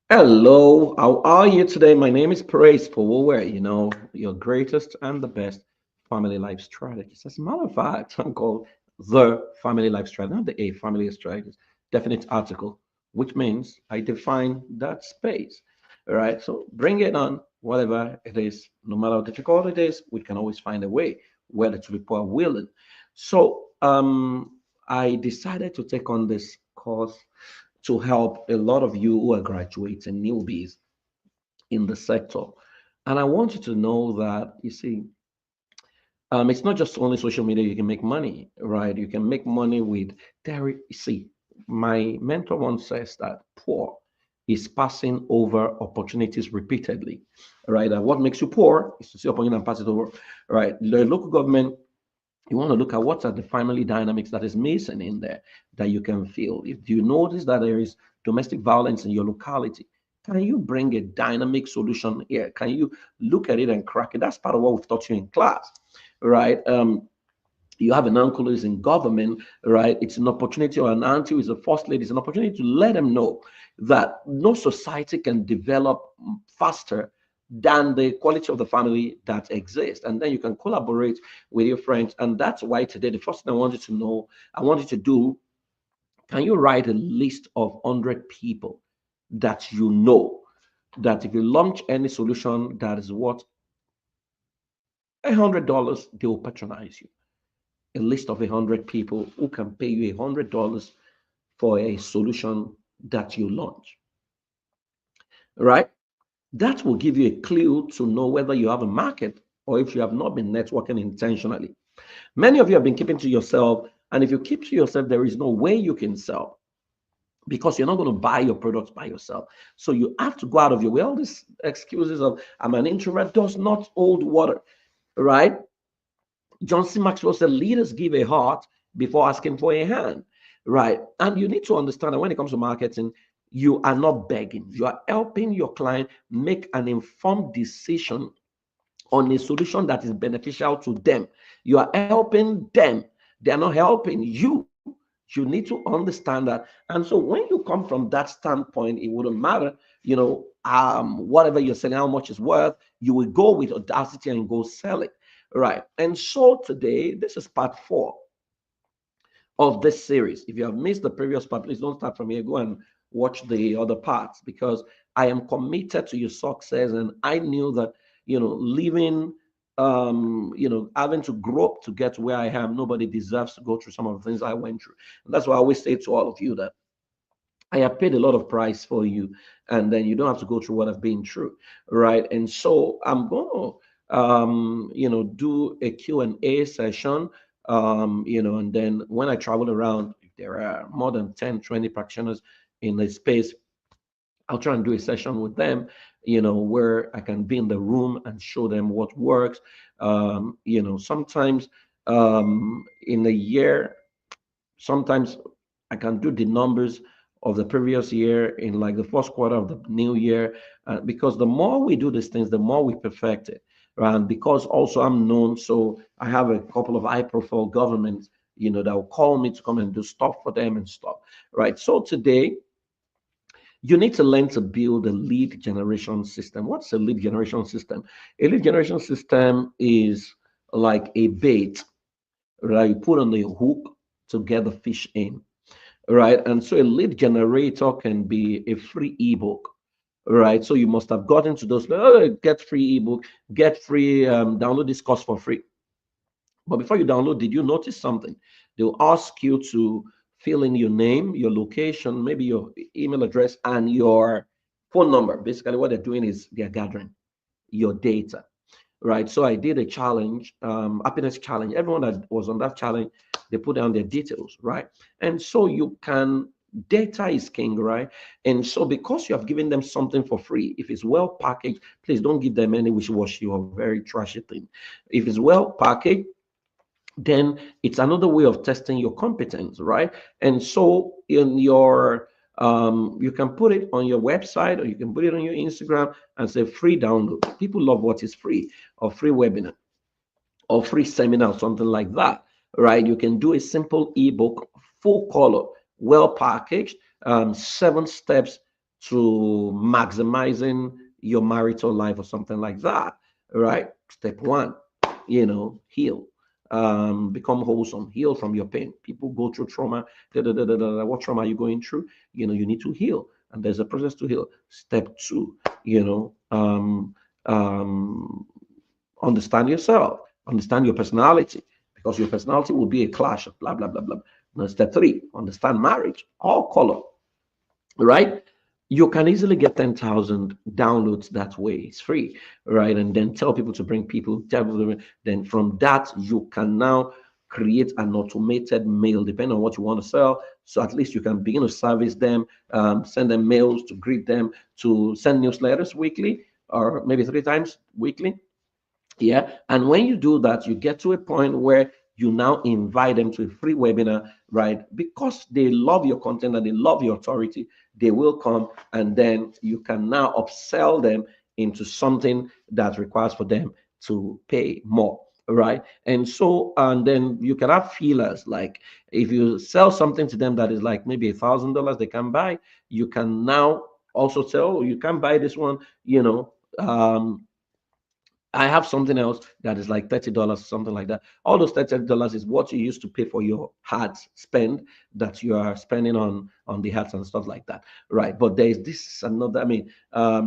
Hello, how are you today? My name is Praise Powell, your greatest and the best family life strategist. As a matter of fact, I'm called the family life strategist, not the A family strategist, definite article, which means I define that space. All right, so bring it on, whatever it is, no matter how difficult it is, we can always find a way, whether to be poor willing. So I decided to take on this course to help a lot of you who are graduating newbies in the sector. And I want you to know that, it's not just only social media you can make money, right? You can make money with my mentor once says that poor is passing over opportunities repeatedly, right? And what makes you poor is to see opportunity and pass it over, right? The local government, you want to look at what are the family dynamics that is missing in there that you can feel. If you notice that there is domestic violence in your locality, can you bring a dynamic solution here? Can you look at it and crack it? That's part of what we've taught you in class, right? You have an uncle who's in government, right? It's an opportunity, or an auntie who is a first lady. It's an opportunity to let them know that no society can develop faster than the quality of the family that exists. And then you can collaborate with your friends. And that's why today, the first thing I want you to do, can you write a list of 100 people that you know that if you launch any solution that is worth $100, they will patronize you? A list of 100 people who can pay you $100 for a solution that you launch, right? That will give you a clue to know whether you have a market or if you have not been networking intentionally. Many of you have been keeping to yourself, and if you keep to yourself, there is no way you can sell because you're not going to buy your products by yourself. So you have to go out of your way. All these excuses of I'm an introvert does not hold water, right? John C. Maxwell said, leaders give a heart before asking for a hand, right? And you need to understand that when it comes to marketing, you are not begging. You are helping your client make an informed decision on a solution that is beneficial to them. You are helping them. They are not helping you. You need to understand that. And so when you come from that standpoint, it wouldn't matter, whatever you're selling, how much is worth, you will go with audacity and go sell it. Right. And so today, this is part 4 of this series. If you have missed the previous part, please don't start from here. Go and watch the other parts because I am committed to your success. And I knew that, living, having to grow up to get to where I am, nobody deserves to go through some of the things I went through. And that's why I always say to all of you that I have paid a lot of price for you, and then you don't have to go through what I've been through, right? And so I'm going to, do a Q&A session, and then when I travel around, if there are more than 10, 20 practitioners in the space, I'll try and do a session with them, where I can be in the room and show them what works. Sometimes in a year, sometimes I can do the numbers of the previous year in like the first quarter of the new year, because the more we do these things, the more we perfect it. And because also I'm known, so I have a couple of high-profile governments, that will call me to come and do stuff for them and stuff, right? So today, you need to learn to build a lead generation system. What's a lead generation system? A lead generation system is like a bait, right? You put on the hook to get the fish in, right? And so a lead generator can be a free ebook, right? So you must have gotten to those, get free ebook, get free, download this course for free. But before you download, did you notice something? They'll ask you to fill in your name, your location, maybe your email address, and your phone number. Basically, what they're doing is they're gathering your data, right? So I did a challenge, happiness challenge. Everyone that was on that challenge, they put down their details, right? And so you can, data is king, right? And so because you have given them something for free, if it's well packaged, please don't give them any wishy-washy or very trashy thing. If it's well packaged, then it's another way of testing your competence, right? And so in your you can put it on your website or you can put it on your Instagram and say free download. People love what is free, or free webinar or free seminar, something like that, right? You can do a simple ebook, full color, well packaged, 7 steps to maximizing your marital life or something like that, right? Step one, heal. Become wholesome, heal from your pain. People go through trauma. What trauma are you going through? You need to heal, and there's a process to heal. Step two, um, understand yourself, understand your personality, because your personality will be a clash of blah blah blah blah. Now, step three, understand marriage, all color, right? You can easily get 10,000 downloads that way. It's free, right? And then tell people to bring people, then from that, you can now create an automated mail, depending on what you want to sell. So at least you can begin to service them, send them mails to greet them, to send newsletters weekly or maybe 3 times weekly. Yeah. And when you do that, you get to a point where you now invite them to a free webinar, right? Because they love your content and they love your authority, they will come, and then you can now upsell them into something that requires for them to pay more, right? And so, and then you can have feelers, like if you sell something to them that is like maybe $1,000 they can buy, you can now also sell, you can buy this one, I have something else that is like $30, something like that. All those $30 is what you used to pay for your hats spend that you are spending on the hats and stuff like that, right? But there is this another. I mean,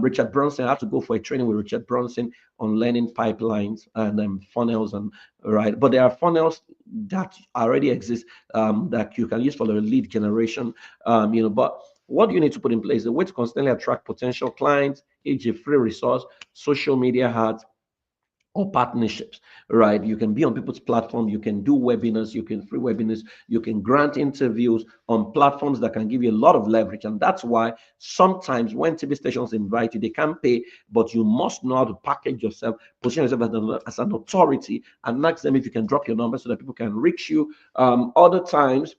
Richard Branson. I had to go for a training with Richard Branson on learning pipelines and funnels, and right. But there are funnels that already exist, that you can use for the lead generation, But what you need to put in place, the way to constantly attract potential clients, is a free resource, social media ads, or partnerships, right? You can be on people's platform, you can do webinars, you can free webinars, you can grant interviews on platforms that can give you a lot of leverage. And that's why sometimes when TV stations invite you, they can't pay, but you must know how to package yourself, position yourself as an authority, and ask them if you can drop your number so that people can reach you. Other times,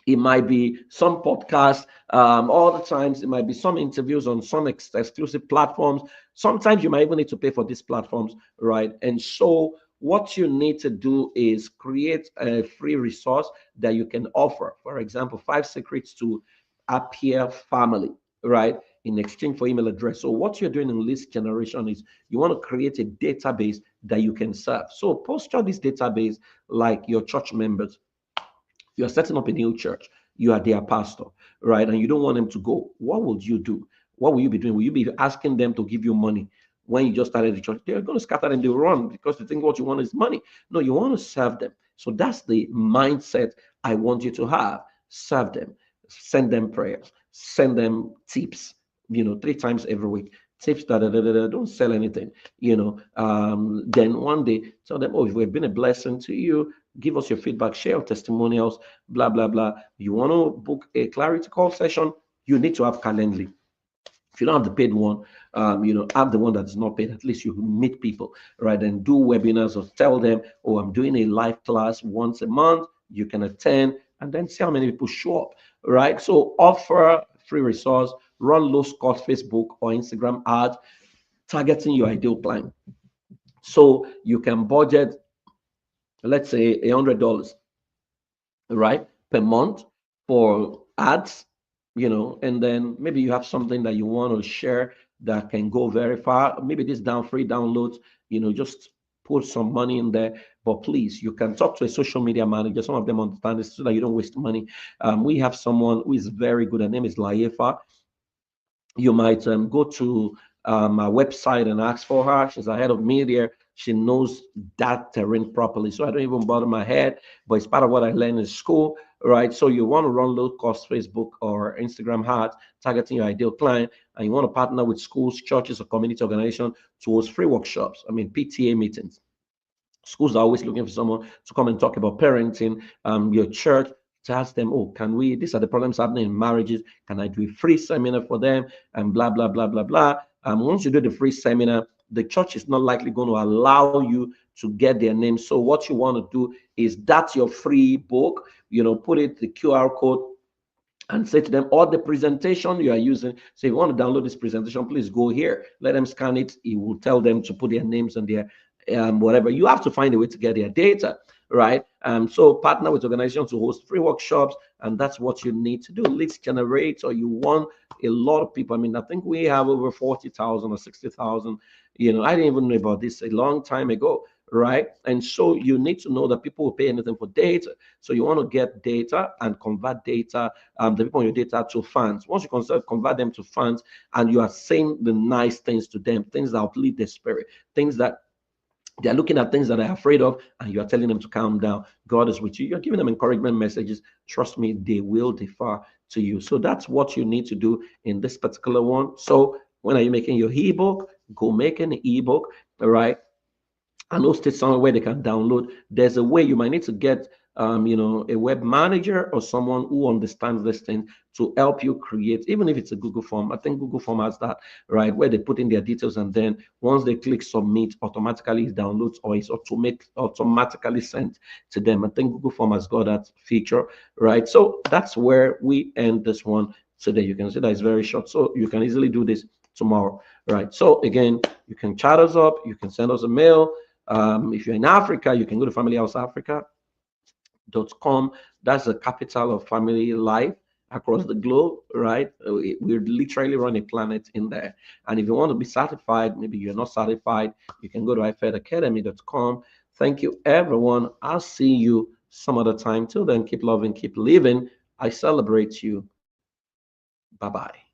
it might be some podcasts. All the times it might be some interviews on some exclusive platforms. Sometimes you might even need to pay for these platforms, right? And so what you need to do is create a free resource that you can offer. For example, 5 secrets to appear family, right? In exchange for email address. So what you're doing in list generation is you want to create a database that you can serve. So posture this database like your church members. You're setting up a new church, you are their pastor, right? And you don't want them to go. What would you do? What will you be doing? Will you be asking them to give you money when you just started the church? They're going to scatter and they'll run because they think what you want is money. No, you want to serve them. So that's the mindset I want you to have. Serve them, send them prayers, send them tips, 3 times every week. Tips, don't sell anything, Then one day tell them, oh, if we've been a blessing to you, give us your feedback, share your testimonials, blah blah blah. You want to book a clarity call session, you need to have Calendly. If you don't have the paid one, have the one that is not paid. At least you meet people, right? And do webinars or tell them, oh, I'm doing a live class once a month, you can attend, and then see how many people show up, right? So offer free resource, run low cost Facebook or Instagram ads targeting your ideal client. So you can budget, let's say $100, right, per month for ads, and then maybe you have something that you want to share that can go very far. Maybe this free downloads, just put some money in there. But please, you can talk to a social media manager. Some of them understand this so that you don't waste money. We have someone who is very good. Her name is Layefa. You might go to my website and ask for her. She's a head of media. She knows that terrain properly. So I don't even bother my head, but it's part of what I learned in school, right? So you want to run low cost Facebook or Instagram ads targeting your ideal client, and you want to partner with schools, churches, or community organizations towards free workshops. I mean, PTA meetings. Schools are always looking for someone to come and talk about parenting. Your church, to ask them, oh, can we, these are the problems happening in marriages. Can I do a free seminar for them? And blah, blah, blah, blah, blah. Once you do the free seminar, the church is not likely going to allow you to get their name. So what you want to do is that's your free book, put it, the QR code, and say to them, or the presentation you are using. So if you want to download this presentation, please go here. Let them scan it. It will tell them to put their names and their whatever. You have to find a way to get their data, right? So partner with organizations to host free workshops, and that's what you need to do. Leads generator, you want a lot of people. I mean, I think we have over 40,000 or 60,000. I didn't even know about this a long time ago, right? And so you need to know that people will pay anything for data. So you want to get data and convert data, the people on your data to funds. Once you convert them to funds, and you are saying the nice things to them, things that uplift their spirit, things that they're looking at, things that they're afraid of, and you are telling them to calm down. God is with you. You're giving them encouragement messages. Trust me, they will defer to you. So that's what you need to do in this particular one. So when are you making your ebook? Go make an ebook, all right? And host it somewhere where they can download. There's a way. You might need to get a web manager or someone who understands this thing to help you create, even if it's a Google form. I think Google form has that, right, where they put in their details, and then once they click submit, automatically it downloads, or it's automatically sent to them. I think Google form has got that feature, right? So that's where we end this one, so that you can see that it's very short, so you can easily do this tomorrow, right? So again, you can chat us up, you can send us a mail. If you're in Africa, you can go to familyhouseafrica.com. That's the capital of family life across the globe, right? We literally run a planet in there. And if you want to be certified, maybe you're not certified, you can go to ifedacademy.com. Thank you, everyone. I'll see you some other time. Till then, keep loving, keep living. I celebrate you. Bye bye.